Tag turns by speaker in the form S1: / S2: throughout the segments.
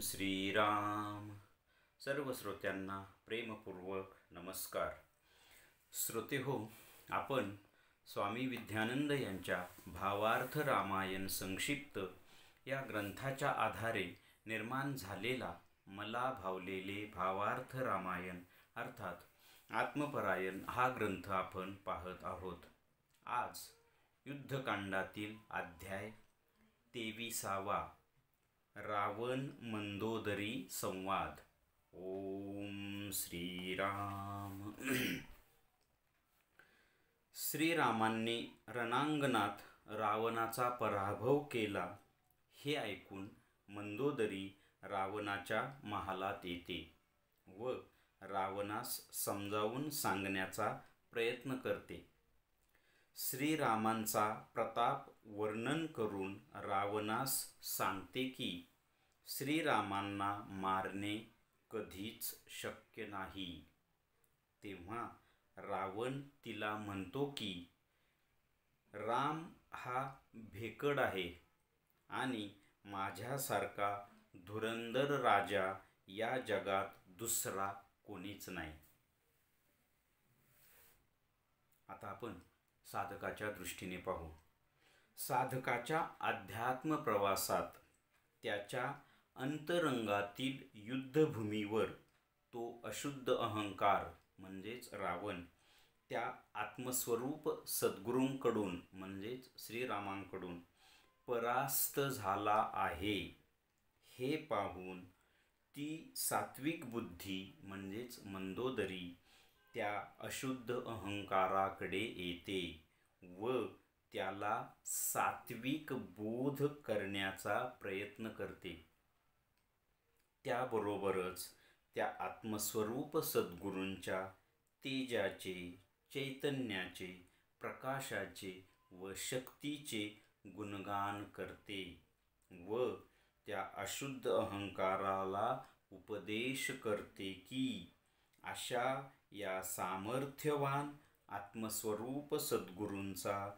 S1: श्रीराम. सर्व श्रोत्यांना प्रेमपूर्वक नमस्कार. श्रोते हो, आपण स्वामी विद्यानंद यांच्या भावार्थ रामायण संक्षिप्त या ग्रंथाच्या आधारे निर्माण झालेला मला भावलेले भावार्थ रामायण अर्थात आत्मपरायण हा ग्रंथ आपण पाहत आहोत. आज युद्धकांडातील अध्याय 23वा रावण मंदोदरी संवाद. ओम श्रीराम. श्रीरामांनी रणांगणात रावणाचा पराभव केला हे ऐकून मंदोदरी रावणाच्या महालात येते व रावणास समजावून सांगण्याचा प्रयत्न करते. श्रीरामांचा प्रताप वर्णन करून रावणास सांगते की श्रीरामांना मारणे कधीच शक्य नाही. तेव्हा रावण तिला म्हणतो की राम हा भेकड आहे आणि माझ्यासारखा धुरंधर राजा या जगात दुसरा कोणीच नाही. आता आपण साधकाच्या दृष्टीने पाहू. साधकाच्या अध्यात्म प्रवासात त्याच्या अंतरंगातील युद्धभूमीवर तो अशुद्ध अहंकार म्हणजेच रावण त्या आत्मस्वरूप सद्गुरूंकडून म्हणजेच श्रीरामांकडून परास्त झाला आहे हे पाहून ती सात्विक बुद्धी म्हणजेच मंदोदरी त्या अशुद्ध अहंकाराकडे येते व त्याला सात्विक बोध करण्याचा प्रयत्न करते. त्याबरोबरच त्या आत्मस्वरूप सद्गुरूंच्या तेजाचे, चैतन्याचे, प्रकाशाचे व शक्तीचे गुणगान करते व त्या अशुद्ध अहंकाराला उपदेश करते की अशा या सामर्थ्यवान आत्मस्वरूप सद्गुरूंचा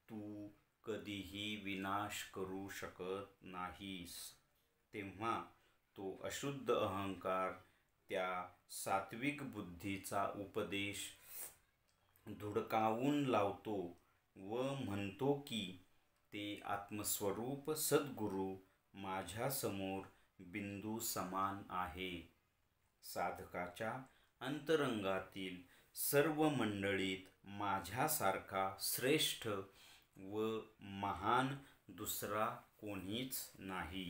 S1: तू कधीही विनाश करू शकत नाहीस. तेव्हा तो अशुद्ध अहंकार त्या सात्विक बुद्धीचा उपदेश धुडकावून लावतो व म्हणतो की ते आत्मस्वरूप सद्गुरू माझ्यासमोर बिंदू समान आहे. साधकाच्या अंतरंगातील सर्व मंडळीत माझ्यासारखा श्रेष्ठ व महान दुसरा कोणीच नाही.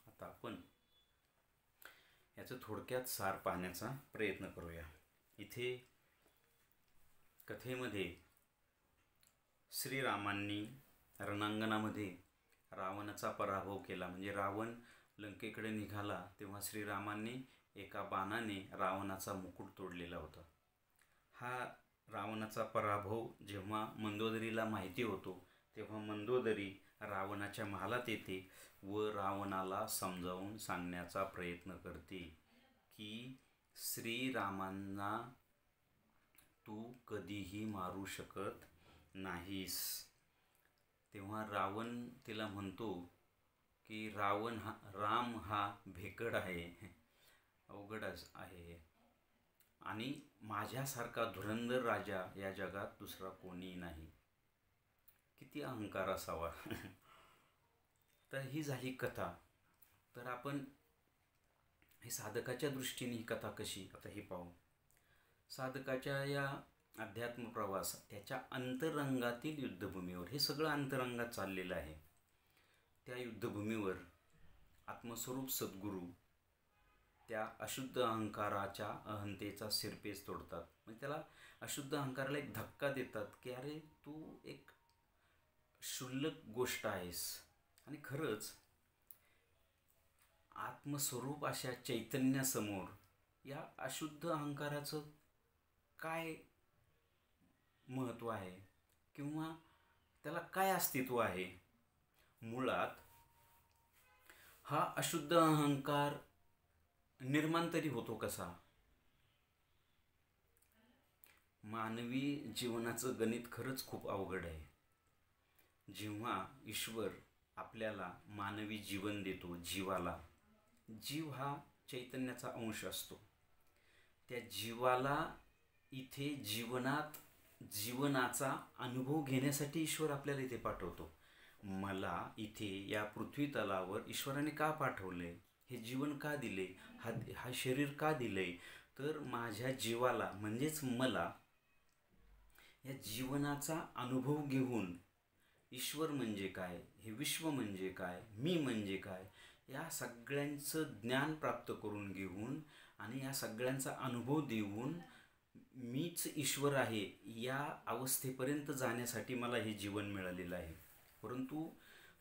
S1: आता आपण याचं थोडक्यात सार पाहण्याचा प्रयत्न करूया. इथे कथेमध्ये श्रीरामांनी रणांगणामध्ये रावणाचा पराभव केला. म्हणजे रावण लंकेकडे निघाला तेव्हा श्रीरामांनी एका बाणाने रावणाचा मुकुट तोडलेला होता. हा रावणाचा पराभव जेव्हा मंदोदरीला माहिती होतो तेव्हा मंदोदरी रावणाच्या महालात येते व रावणाला समजावून सांगण्याचा प्रयत्न करते की श्रीरामांना तू कधीही मारू शकत नाहीस. तेव्हा रावण तिला म्हणतो की राम हा भेकड आहे, अवघडच आहे आणि माझ्यासारखा धुरंधर राजा या जगात दुसरा कोणी नाही. किती अहंकार असावा. तर ही झाली कथा. तर आपण हे साधकाच्या दृष्टीने ही कथा कशी आता हे पाहू. साधकाच्या या अध्यात्म प्रवास त्याच्या अंतरंगातील युद्धभूमीवर हे सगळं अंतरंगात चाललेलं आहे. त्या युद्धभूमीवर आत्मस्वरूप सद्गुरू त्या अशुद्ध अहंकाराच्या अहंतेचा शिरपेच तोडतात. म्हणजे त्याला अशुद्ध अहंकाराला एक धक्का देतात की अरे तू एक क्षुल्लक गोष्ट आहेस आणि खरंच आत्मस्वरूप अशा चैतन्यासमोर या अशुद्ध अहंकाराचं काय महत्त्व आहे किंवा त्याला काय अस्तित्व आहे. मुळात हा अशुद्ध अहंकार निर्माण तरी होतो कसा. मानवी जीवनाचं गणित खरंच खूप अवघड आहे. जेव्हा ईश्वर आपल्याला मानवी जीवन देतो, जीवाला. जीव हा चैतन्याचा अंश असतो. त्या जीवाला इथे जीवनाचा अनुभव घेण्यासाठी ईश्वर आपल्याला इथे पाठवतो. मला इथे या पृथ्वी तलावर ईश्वराने का पाठवले, हे जीवन का दिले, हा शरीर का दिले, तर माझ्या जीवाला म्हणजेच मला या जीवनाचा अनुभव घेऊन ईश्वर म्हणजे काय, हे विश्व म्हणजे काय, मी म्हणजे काय, या सगळ्यांचं ज्ञान प्राप्त करून घेऊन आणि या सगळ्यांचा अनुभव देऊन मीच ईश्वर आहे या अवस्थेपर्यंत जाण्यासाठी मला हे जीवन मिळालेलं आहे. परंतु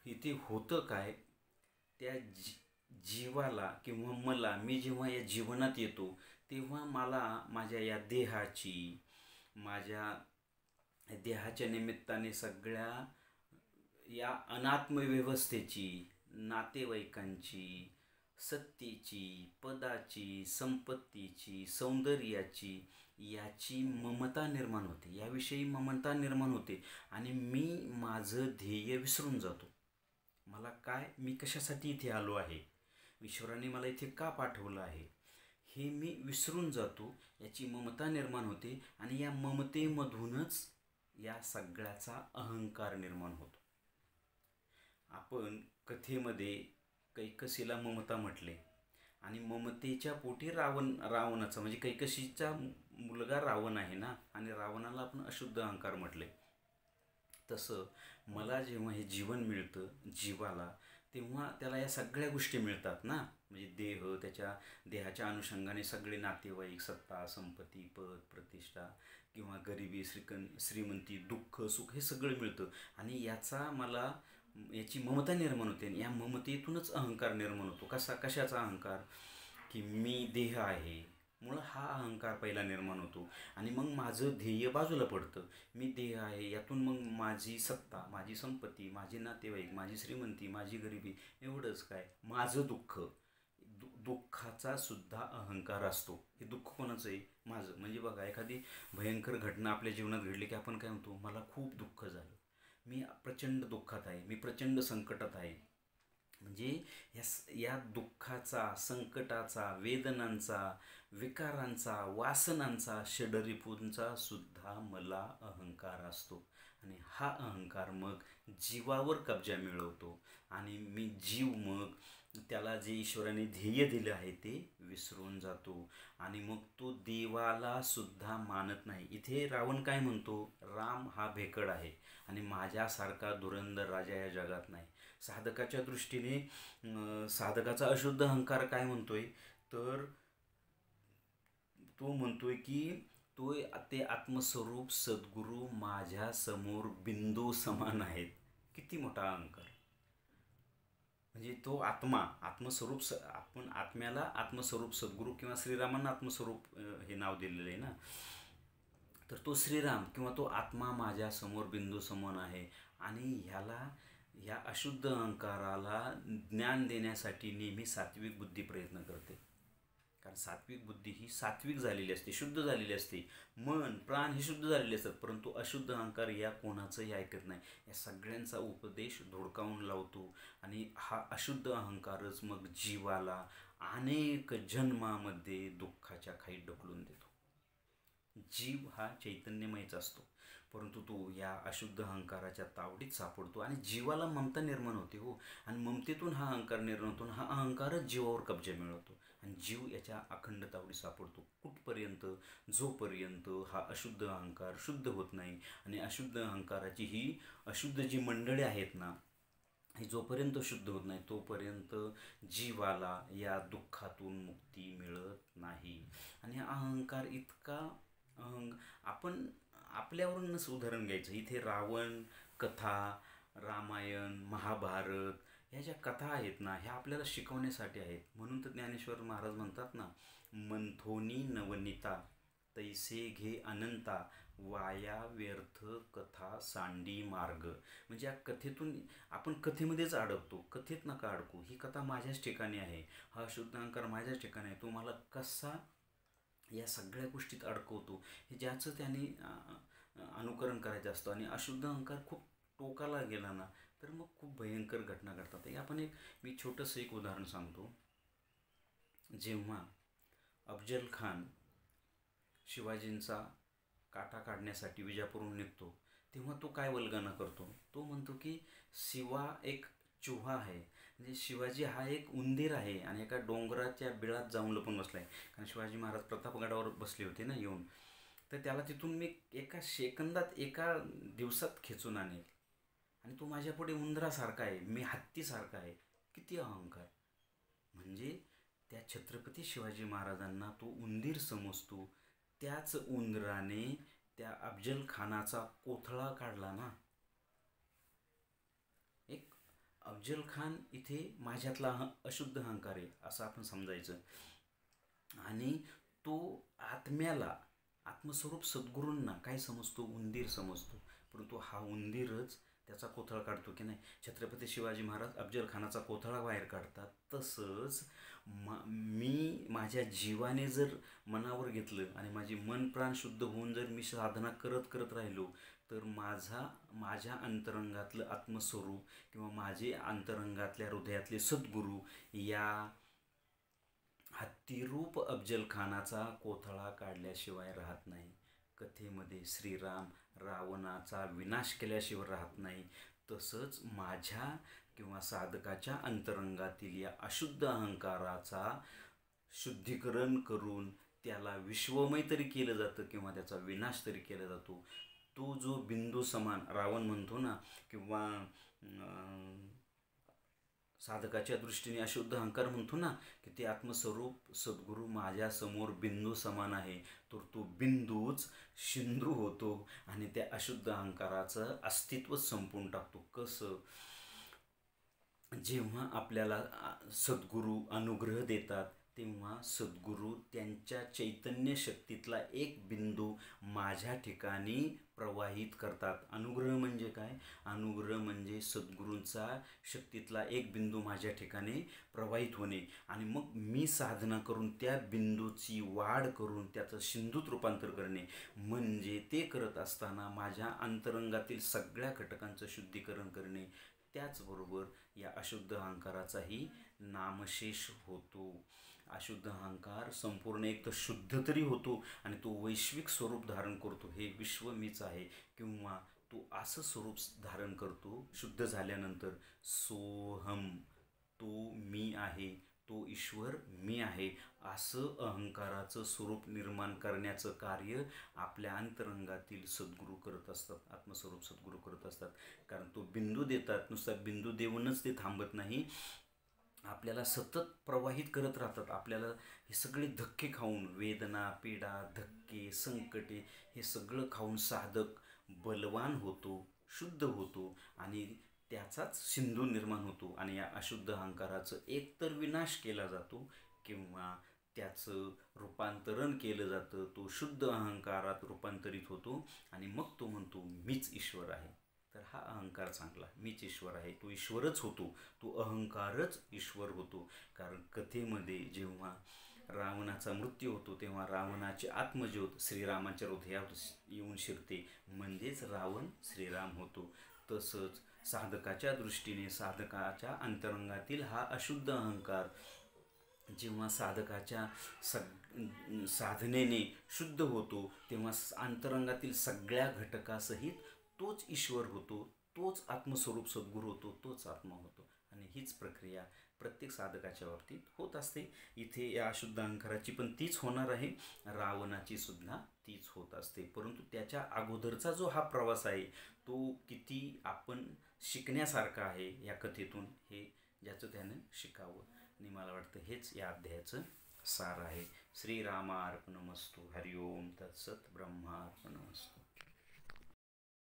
S1: इथे होतं काय, त्या जीवाला किंवा मला, मी जेव्हा या जीवनात येतो तेव्हा मला माझ्या या माझ्या देहाच्या निमित्ताने सगळ्या या अनात्मव्यवस्थेची, नातेवाईकांची, सत्तेची, पदाची, संपत्तीची, सौंदर्याची, याची ममता निर्माण होते, याविषयी ममता निर्माण होते आणि मी माझं ध्येय विसरून जातो. मला काय, मी कशासाठी इथे आलो आहे, ईश्वराने मला इथे का पाठवलं आहे, हे मी विसरून जातो. याची ममता निर्माण होते आणि या ममतेमधूनच या सगळ्याचा अहंकार निर्माण होतो. आपण कथेमध्ये कैकसीला ममता म्हटले आणि ममतेच्या पोटी रावणाचा म्हणजे कैकसीचा मुलगा रावण आहे ना, आणि रावणाला आपण अशुद्ध अहंकार म्हटले. तसं मला जेव्हा हे जीवन मिळतं जीवाला, तेव्हा त्याला या सगळ्या गोष्टी मिळतात ना, म्हणजे देह, त्याच्या देहाच्या अनुषंगाने सगळे नातेवाईक, सत्ता, संपत्ती, पद, प्रतिष्ठा किंवा गरिबी, श्रीमंती, दुःख, सुख, हे सगळं मिळतं आणि याची ममता निर्माण होते आणि या ममतेतूनच अहंकार निर्माण होतो. कशाचा अहंकार, की मी देह आहे, मुळं हा अहंकार पहिला निर्माण होतो आणि मग माझं ध्येय बाजूला पडतं. मी देह आहे, यातून मग माझी सत्ता, माझी संपत्ती, माझे नातेवाईक, माझी श्रीमंती, माझी गरिबी, एवढंच काय, माझं दुःख, दुःखाचा सुद्धा अहंकार असतो. हे दुःख कोणाचं आहे, माझं. म्हणजे बघा, एखादी भयंकर घटना आपल्या जीवनात घडली की आपण काय म्हणतो, मला खूप दुःख झालं, मी प्रचंड दुःखात आहे, मी प्रचंड संकटात आहे. म्हणजे या दुःखाचा, संकटाचा, वेदनांचा, विकारांचा, वासनांचा, षडरिपूंचा सुद्धा मला अहंकार असतो आणि हा अहंकार मग जीवावर कब्जा मिळवतो आणि मी जीव मग त्याला जे ईश्वराने ध्येय दिलं आहे ते विसरून जातो आणि मग तो देवाला सुद्धा मानत नाही. इथे रावण काय म्हणतो, राम हा भेकड आहे आणि माझ्यासारखा धुरंधर राजा या जगात नाही. साधकाच्या दृष्टीने साधकाचा अशुद्ध अहंकार काय म्हणतोय, तर तो म्हणतोय की ते आत्मस्वरूप सद्गुरू माझ्या समोर बिंदू समान आहेत. किती मोठा अहंकार. म्हणजे तो आत्मस्वरूप आपण आत्म्याला आत्मस्वरूप सद्गुरू किंवा श्रीरामांना आत्मस्वरूप हे नाव दिलेलं आहे ना, तर तो श्रीराम किंवा तो आत्मा माझ्या समोर बिंदू समान आहे आणि ह्या अशुद्ध अहंकाराला ज्ञान देण्यासाठी नेहमी सात्विक बुद्धी प्रयत्न करते. कारण सात्विक बुद्धी ही सात्विक झालेली असते, शुद्ध झालेली असते, मन प्राण हे शुद्ध झालेले असतात, परंतु अशुद्ध अहंकार या कोणाचंही ऐकत नाही. या सगळ्यांचा उपदेश धोडकावून लावतो आणि हा अशुद्ध अहंकारच मग जीवाला अनेक जन्मामध्ये दुःखाच्या खाईत ढकलून देतो. जीव हा चैतन्यमयच असतो, परंतु तो या अशुद्ध अहंकाराच्या तावडीत सापडतो आणि जीवाला ममता निर्माण होते. हो, आणि ममतेतून हा अहंकार निर्माण होतो, हा अहंकारच जीवावर कब्जा मिळवतो आणि जीव याच्या अखंड तावडी सापडतो. कुठपर्यंत, जोपर्यंत हा अशुद्ध अहंकार शुद्ध होत नाही. आणि अशुद्ध अहंकाराची ही अशुद्ध जी मंडळी आहेत ना, ही जोपर्यंत शुद्ध होत नाही तोपर्यंत जीवाला या दुःखातून मुक्ती मिळत नाही. आणि हा अहंकार इतका आपण आपल्यावरूनच उदाहरण घ्यायचं. इथे रावण कथा, रामायण, महाभारत ह्या ज्या कथा आहेत ना, ह्या आपल्याला शिकवण्यासाठी आहेत. म्हणून तर ज्ञानेश्वर महाराज म्हणतात ना, मंथोनी नवनीता तैसे घे अनंता, वाया व्यर्थ कथा सांडी मार्ग. म्हणजे या कथेतून आपण कथेमध्येच अडकतो. कथेत नका अडकू, ही कथा माझ्याच ठिकाणी आहे, हा शुद्ध अहंकार माझ्याच ठिकाणी आहे, तो मला कसा या सगळ्या गोष्टीत अडकवतो, हे ज्याचं त्याने अनुकरण करायचं असतं. आणि अशुद्ध अहंकार खूप टोकाला गेला ना तर मग खूप भयंकर घटना घडतात. मी छोटंसं एक उदाहरण सांगतो. जेव्हा अफजल खान शिवाजींचा काटा काढण्यासाठी विजापूरहून निघतो, तेव्हा तो काय वल्गना करतो. तो म्हणतो की शिवा एक चुहा आहे, म्हणजे शिवाजी हा एक उंदीर आहे आणि एका डोंगराच्या बिळात जाऊन लपून बसलाय. कारण शिवाजी महाराज प्रतापगडावर बसले होते ना येऊन. तर त्याला तिथून मी एका सेकंदात, एका दिवसात खेचून आणेल आणि तो माझ्यापुढे उंदरासारखा आहे, मी हत्तीसारखा आहे. किती अहंकार. म्हणजे त्या छत्रपती शिवाजी महाराजांना तो उंदीर समजतो. त्याच उंदराने त्या अफजल खानाचा कोथळा काढला ना. एक अफजल खान इथे माझ्यातला अशुद्ध अहंकार आहे असं आपण समजायचं. आणि तो आत्म्याला, आत्मस्वरूप सद्गुरूंना काय समजतो, उंदीर समजतो. परंतु हा उंदीरच त्याचा कोथळा काढतो की नाही. छत्रपती शिवाजी महाराज अफजल खानाचा कोथळा बाहेर काढतात. तसंच मी माझ्या जीवाने जर मनावर घेतलं आणि माझी मन प्राण शुद्ध होऊन जर मी साधना करत करत राहिलो, तर माझ्या अंतरंगातलं आत्मस्वरूप किंवा माझे अंतरंगातल्या हृदयातले सद्गुरू या हत्तीरूप अफजल खानाचा कोथळा काढल्याशिवाय राहत नाही. कथेमध्ये श्रीराम रावणाचा विनाश केल्याशिवाय राहत नाही. तसंच माझ्या किंवा साधकाच्या अंतरंगातील या अशुद्ध अहंकाराचा शुद्धीकरण करून त्याला विश्वमय तरी केलं जातं किंवा त्याचा विनाश तरी केला जातो. तो जो बिंदू समान रावण म्हणतो ना, किंवा साधकाच्या दृष्टीने अशुद्ध अहंकार म्हणतो ना, की ते आत्मस्वरूप सद्गुरू माझ्यासमोर बिंदू समान आहे. तर तो बिंदूच शिंदू होतो आणि त्या अशुद्ध अहंकाराचं अस्तित्वच संपवून टाकतो. कसं? जेव्हा आपल्याला सद्गुरू अनुग्रह देतात, तेव्हा सद्गुरू त्यांच्या चैतन्य शक्तीतला एक बिंदू माझ्या ठिकाणी प्रवाहित करतात. अनुग्रह म्हणजे काय? अनुग्रह म्हणजे सद्गुरूंचा शक्तीतला एक बिंदू माझ्या ठिकाणी प्रवाहित होणे आणि मग मी साधना करून त्या बिंदूची वाढ करून त्याचं सिंधूत रूपांतर करणे. म्हणजे ते करत असताना माझ्या अंतरंगातील सगळ्या घटकांचं शुद्धीकरण करणे. त्याचबरोबर या अशुद्ध अहंकाराचाही नामशेष होतो. अशुद्ध अहंकार संपूर्ण एक तर शुद्ध तरी होतो आणि तो वैश्विक स्वरूप धारण करतो. हे विश्व मीच आहे, किंवा तो असं स्वरूप धारण करतो शुद्ध झाल्यानंतर, सोहम, तो मी आहे, तो ईश्वर मी आहे, असं अहंकाराचं स्वरूप निर्माण करण्याचं कार्य आपल्या अंतरंगातील सद्गुरू करत असतात, आत्मस्वरूप सद्गुरू करत असतात. कारण तो बिंदू देतात, नुसता बिंदू देऊनच ते थांबत नाही, आपल्याला सतत प्रवाहित करत राहतात. आपल्याला हे सगळे धक्के खाऊन, वेदना, पीडा, धक्के, संकटे, हे सगळं खाऊन साधक बलवान होतो, शुद्ध होतो आणि त्याचाच सिंधू निर्माण होतो. आणि या अशुद्ध अहंकाराचं एकतर विनाश केला जातो किंवा त्याचं रूपांतरण केलं जातं. तो शुद्ध अहंकारात रूपांतरित होतो आणि मग तो म्हणतो मीच ईश्वर आहे. तर हा अहंकार चांगला, मीच ईश्वर आहे, तो ईश्वरच होतो, तो अहंकारच ईश्वर होतो. कारण कथेमध्ये जेव्हा रावणाचा मृत्यू होतो, तेव्हा रावणाची आत्मज्योत श्रीरामाच्या हृदयात येऊन शिरते, म्हणजेच रावण श्रीराम होतो. तसंच साधकाच्या दृष्टीने साधकाच्या अंतरंगातील हा अशुद्ध अहंकार जेव्हा साधकाच्या साधनेने शुद्ध होतो, तेव्हा अंतरंगातील सगळ्या घटकासहित तोच ईश्वर होतो, तोच आत्मस्वरूप सद्गुरू होतो, तोच आत्मा होतो. आणि हीच प्रक्रिया प्रत्येक साधकाच्या बाबतीत होत असते. इथे या अशुद्ध अहंकाराची पण तीच होणार आहे, रावणाची सुद्धा तीच होत असते. परंतु त्याच्या अगोदरचा जो हा प्रवास आहे, तो किती आपण शिकण्यासारखा आहे या कथेतून, हे ज्याचं त्यानं शिकावं. आणि मला वाटतं हेच या अध्यायाचं सार आहे. श्रीरामार्पणमस्तु. हरिओम तत्सत. ब्रह्मार्पणमस्तु.